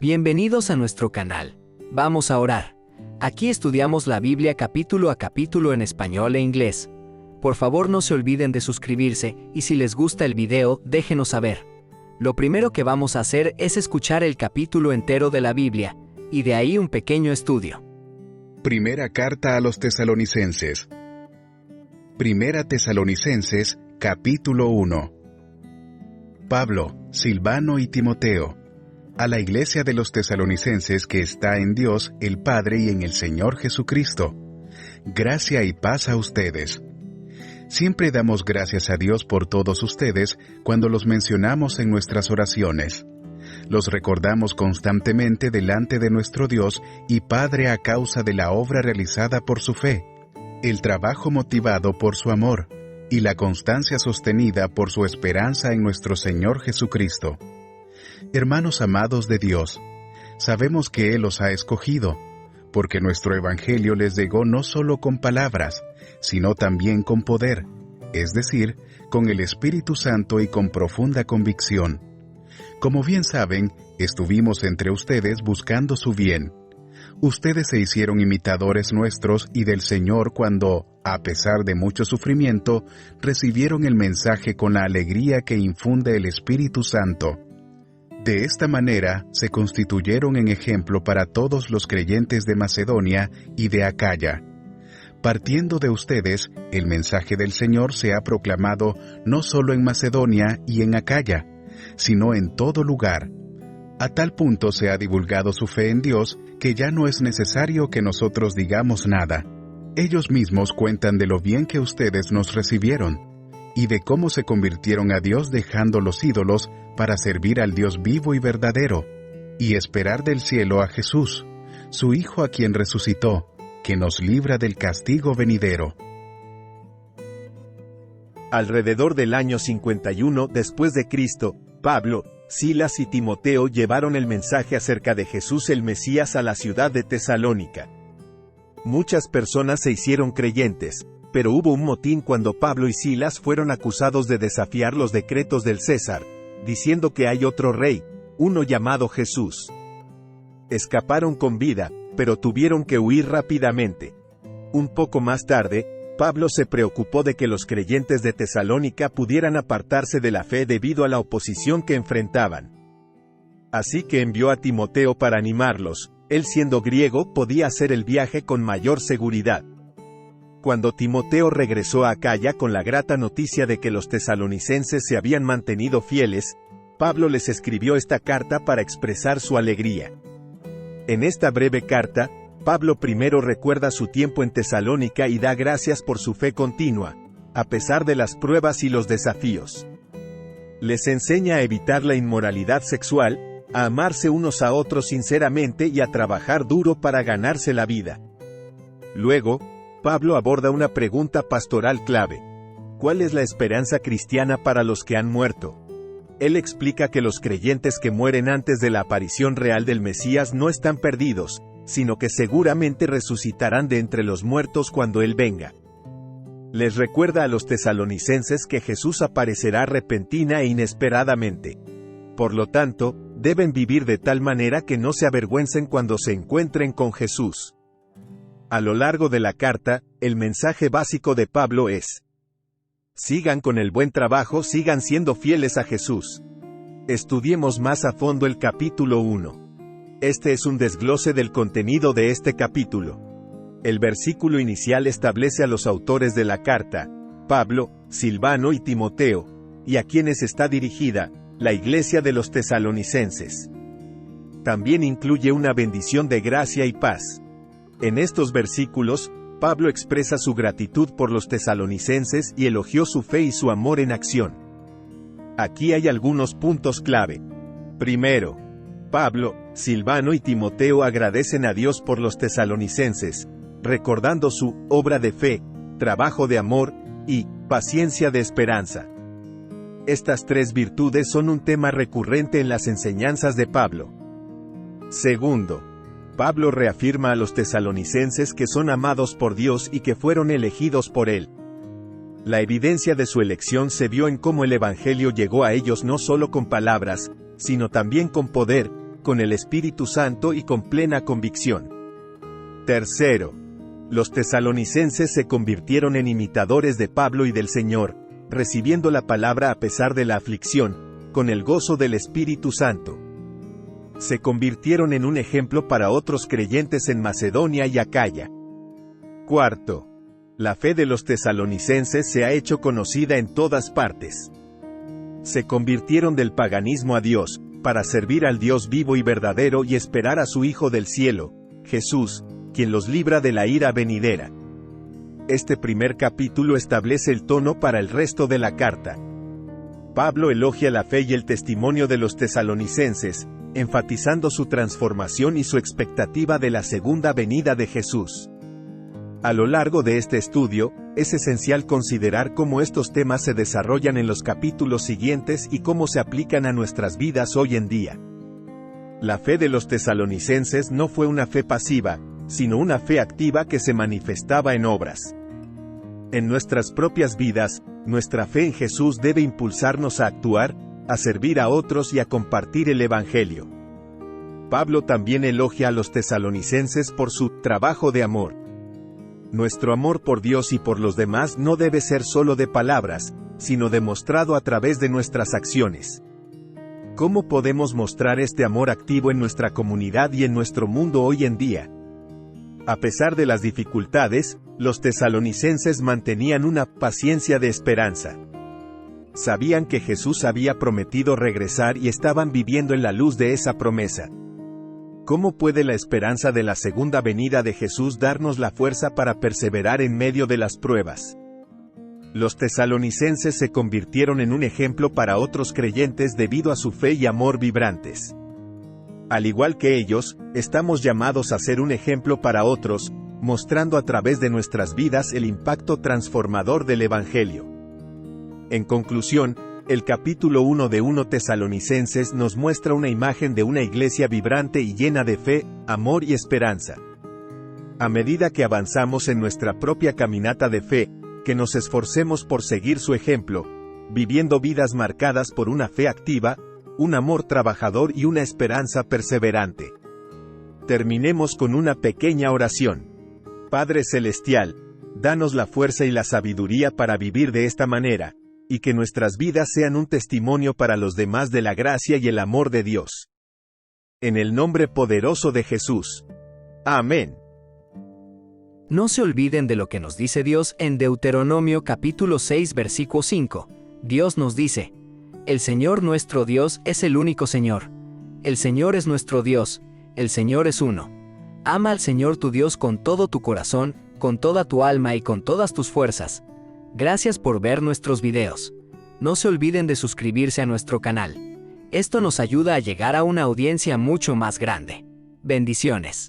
Bienvenidos a nuestro canal. Vamos a orar. Aquí estudiamos la Biblia capítulo a capítulo en español e inglés. Por favor, no se olviden de suscribirse y si les gusta el video, déjenos saber. Lo primero que vamos a hacer es escuchar el capítulo entero de la Biblia, y de ahí un pequeño estudio. Primera carta a los Tesalonicenses. Primera Tesalonicenses, capítulo 1. Pablo, Silvano y Timoteo, a la iglesia de los tesalonicenses que está en Dios el Padre y en el Señor Jesucristo. Gracia y paz a ustedes. Siempre damos gracias a Dios por todos ustedes cuando los mencionamos en nuestras oraciones. Los recordamos constantemente delante de nuestro Dios y Padre a causa de la obra realizada por su fe, el trabajo motivado por su amor y la constancia sostenida por su esperanza en nuestro Señor Jesucristo. Hermanos amados de Dios, sabemos que Él los ha escogido, porque nuestro Evangelio les llegó no solo con palabras, sino también con poder, es decir, con el Espíritu Santo y con profunda convicción. Como bien saben, estuvimos entre ustedes buscando su bien. Ustedes se hicieron imitadores nuestros y del Señor cuando, a pesar de mucho sufrimiento, recibieron el mensaje con la alegría que infunde el Espíritu Santo. De esta manera, se constituyeron en ejemplo para todos los creyentes de Macedonia y de Acaya. Partiendo de ustedes, el mensaje del Señor se ha proclamado no solo en Macedonia y en Acaya, sino en todo lugar. A tal punto se ha divulgado su fe en Dios que ya no es necesario que nosotros digamos nada. Ellos mismos cuentan de lo bien que ustedes nos recibieron y de cómo se convirtieron a Dios dejando los ídolos para servir al Dios vivo y verdadero, y esperar del cielo a Jesús, su Hijo a quien resucitó, que nos libra del castigo venidero. Alrededor del año 51 después de Cristo, Pablo, Silas y Timoteo llevaron el mensaje acerca de Jesús el Mesías a la ciudad de Tesalónica. Muchas personas se hicieron creyentes, pero hubo un motín cuando Pablo y Silas fueron acusados de desafiar los decretos del César, diciendo que hay otro rey, uno llamado Jesús. Escaparon con vida, pero tuvieron que huir rápidamente. Un poco más tarde, Pablo se preocupó de que los creyentes de Tesalónica pudieran apartarse de la fe debido a la oposición que enfrentaban. Así que envió a Timoteo para animarlos. Él, siendo griego, podía hacer el viaje con mayor seguridad. Cuando Timoteo regresó a Acaya con la grata noticia de que los tesalonicenses se habían mantenido fieles, Pablo les escribió esta carta para expresar su alegría. En esta breve carta, Pablo primero recuerda su tiempo en Tesalónica y da gracias por su fe continua, a pesar de las pruebas y los desafíos. Les enseña a evitar la inmoralidad sexual, a amarse unos a otros sinceramente y a trabajar duro para ganarse la vida. Luego, Pablo aborda una pregunta pastoral clave. ¿Cuál es la esperanza cristiana para los que han muerto? Él explica que los creyentes que mueren antes de la aparición real del Mesías no están perdidos, sino que seguramente resucitarán de entre los muertos cuando Él venga. Les recuerda a los tesalonicenses que Jesús aparecerá repentina e inesperadamente. Por lo tanto, deben vivir de tal manera que no se avergüencen cuando se encuentren con Jesús. A lo largo de la carta, el mensaje básico de Pablo es: sigan con el buen trabajo, sigan siendo fieles a Jesús. Estudiemos más a fondo el capítulo 1. Este es un desglose del contenido de este capítulo. El versículo inicial establece a los autores de la carta, Pablo, Silvano y Timoteo, y a quienes está dirigida, la iglesia de los tesalonicenses. También incluye una bendición de gracia y paz. En estos versículos, Pablo expresa su gratitud por los tesalonicenses y elogió su fe y su amor en acción. Aquí hay algunos puntos clave. Primero, Pablo, Silvano y Timoteo agradecen a Dios por los tesalonicenses, recordando su obra de fe, trabajo de amor y paciencia de esperanza. Estas tres virtudes son un tema recurrente en las enseñanzas de Pablo. Segundo, Pablo reafirma a los tesalonicenses que son amados por Dios y que fueron elegidos por Él. La evidencia de su elección se vio en cómo el Evangelio llegó a ellos no solo con palabras, sino también con poder, con el Espíritu Santo y con plena convicción. Tercero, los tesalonicenses se convirtieron en imitadores de Pablo y del Señor, recibiendo la palabra a pesar de la aflicción, con el gozo del Espíritu Santo. Se convirtieron en un ejemplo para otros creyentes en Macedonia y Acaya. Cuarto, la fe de los tesalonicenses se ha hecho conocida en todas partes. Se convirtieron del paganismo a Dios, para servir al Dios vivo y verdadero y esperar a su Hijo del cielo, Jesús, quien los libra de la ira venidera. Este primer capítulo establece el tono para el resto de la carta. Pablo elogia la fe y el testimonio de los tesalonicenses, enfatizando su transformación y su expectativa de la segunda venida de Jesús. A lo largo de este estudio, es esencial considerar cómo estos temas se desarrollan en los capítulos siguientes y cómo se aplican a nuestras vidas hoy en día. La fe de los tesalonicenses no fue una fe pasiva, sino una fe activa que se manifestaba en obras. En nuestras propias vidas, nuestra fe en Jesús debe impulsarnos a actuar, a servir a otros y a compartir el Evangelio. Pablo también elogia a los tesalonicenses por su trabajo de amor. Nuestro amor por Dios y por los demás no debe ser solo de palabras, sino demostrado a través de nuestras acciones. ¿Cómo podemos mostrar este amor activo en nuestra comunidad y en nuestro mundo hoy en día? A pesar de las dificultades, los tesalonicenses mantenían una paciencia de esperanza. Sabían que Jesús había prometido regresar y estaban viviendo en la luz de esa promesa. ¿Cómo puede la esperanza de la segunda venida de Jesús darnos la fuerza para perseverar en medio de las pruebas? Los tesalonicenses se convirtieron en un ejemplo para otros creyentes debido a su fe y amor vibrantes. Al igual que ellos, estamos llamados a ser un ejemplo para otros, mostrando a través de nuestras vidas el impacto transformador del Evangelio. En conclusión, el capítulo 1 de 1 Tesalonicenses nos muestra una imagen de una iglesia vibrante y llena de fe, amor y esperanza. A medida que avanzamos en nuestra propia caminata de fe, que nos esforcemos por seguir su ejemplo, viviendo vidas marcadas por una fe activa, un amor trabajador y una esperanza perseverante. Terminemos con una pequeña oración. Padre Celestial, danos la fuerza y la sabiduría para vivir de esta manera, y que nuestras vidas sean un testimonio para los demás de la gracia y el amor de Dios. En el nombre poderoso de Jesús. Amén. No se olviden de lo que nos dice Dios en Deuteronomio capítulo 6 versículo 5. Dios nos dice: El Señor nuestro Dios es el único Señor. El Señor es nuestro Dios, el Señor es uno. Ama al Señor tu Dios con todo tu corazón, con toda tu alma y con todas tus fuerzas. Gracias por ver nuestros videos. No se olviden de suscribirse a nuestro canal. Esto nos ayuda a llegar a una audiencia mucho más grande. Bendiciones.